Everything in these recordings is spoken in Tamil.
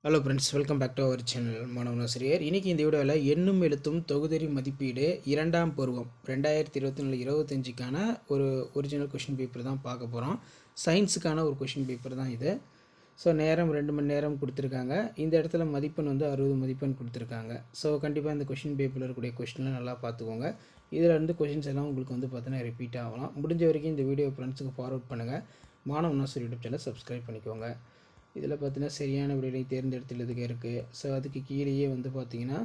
Hello friends, welcome back to our channel மாணவனாசிரியர். இன்றைக்கி இந்த வீடியோவில் எண்ணும் எழுத்தும் தொகுதறி மதிப்பீடு 2ஆம் பருவம் 2024-25க்கான ஒரு ஒரிஜினல் கொஷின் பேப்பர் தான் பார்க்க போகிறோம். சயின்ஸுக்கான ஒரு கொஷின் பேப்பர் தான் இது. ஸோ நேரம் 2 மணி நேரம் கொடுத்துருக்காங்க. இந்த இடத்துல மதிப்பெண் 60 மதிப்பெண் கொடுத்துருக்காங்க. ஸோ கண்டிப்பாக இந்த கொஷின் பேப்பரில் இருக்கக்கூடிய கொஷின்லாம் நல்லா பார்த்துக்கோங்க. இதில் இருந்து கொஷின்ஸ் எல்லாம் உங்களுக்கு பார்த்தீங்கன்னா ரிப்பீட் ஆகலாம். முடிஞ்ச வரைக்கும் இந்த வீடியோ ஃப்ரெண்ட்ஸுக்கு ஃபார்வர்ட் பண்ணுங்கள். மாணவனாசிரியர் யூடியூப் சேனல் சப்ஸ்கிரைப் பண்ணிக்கோங்க. இதில் பார்த்தீங்கன்னா சரியான விடையை தேர்ந்தெடுத்துள்ளதுக்கு இருக்குது. ஸோ அதுக்கு கீழேயே பார்த்தீங்கன்னா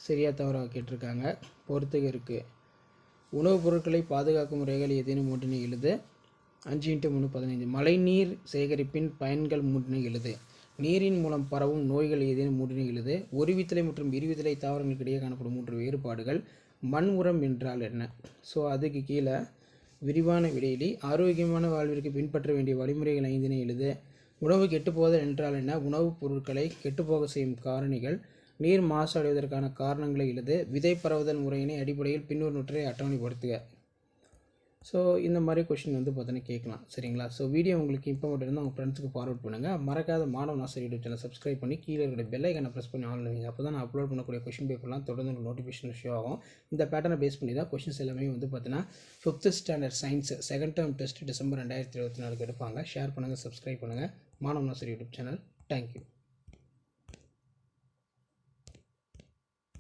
சரியாக தவறாக கேட்டிருக்காங்க. பொறுத்துக இருக்குது. உணவுப் பொருட்களை பாதுகாக்கும் முறைகள் ஏதேனும் ஒன்றினை எழுது. 5x3 15. மழைநீர் சேகரிப்பின் பயன்கள் 3 எழுது. நீரின் மூலம் பரவும் நோய்கள் ஏதேனும் 3 எழுது. ஒருவித்தலை மற்றும் இருவித்தலை தாவரங்களுக்கு இடையே காணப்படும் 3 வேறுபாடுகள். மண் உரம் என்றால் என்ன? ஸோ அதுக்கு கீழே விரிவான விடையிலி. ஆரோக்கியமான வாழ்விற்கு பின்பற்ற வேண்டிய வழிமுறைகள் 5 எழுது. உணவு கெட்டுப்போதல் என்றால் என்ன? உணவுப் பொருட்களை கெட்டுப்போக செய்யும் காரணிகள். நீர் மாசு அடைவதற்கான காரணங்களை எழுது. விதை பரவுதல் முறையினை அடிப்படையில் பின்வருவற்றை அட்டவணைப்படுத்துக. ஸோ இந்த மாதிரி கொஷின் பார்த்தீங்கன்னா கேட்கலாம். சரிங்களா? ஸோ வீடியோ உங்களுக்கு இம்பார்ட்டன்ட் இருந்தால் உங்கள் ஃப்ரெண்ட்ஸுக்கு ஃபார்வர்ட் பண்ணுங்கள். மறக்காத மாணவனாசிரியர் யூடியூப் சேனல் சப்ஸ்கிரைப் பண்ணி கீழே இருக்கிற பெல் ஐக்கானை ப்ரெஸ் பண்ணி ஆன் பண்ணுவீங்க. அப்போ தான் நான் அப்லோட் பண்ணக்கூடிய கொஷின் பேப்பர்லாம் தொடர்ந்து உங்களுக்கு நோட்டிஃபிகேஷன் ஷோ ஆகும். இந்த பேட்டர்னை பேஸ் பண்ணி தான் கொஷின்ஸ் எல்லாமே பார்த்தீங்கன்னா 5th standard science second term test December 2024 எடுப்பாங்க. ஷேர் பண்ணுங்கள், சப்ஸ்கிரைப் பண்ணுங்கள். மாணவனாசிரியர் யூடியூப் சேனல். தேங்க்யூ.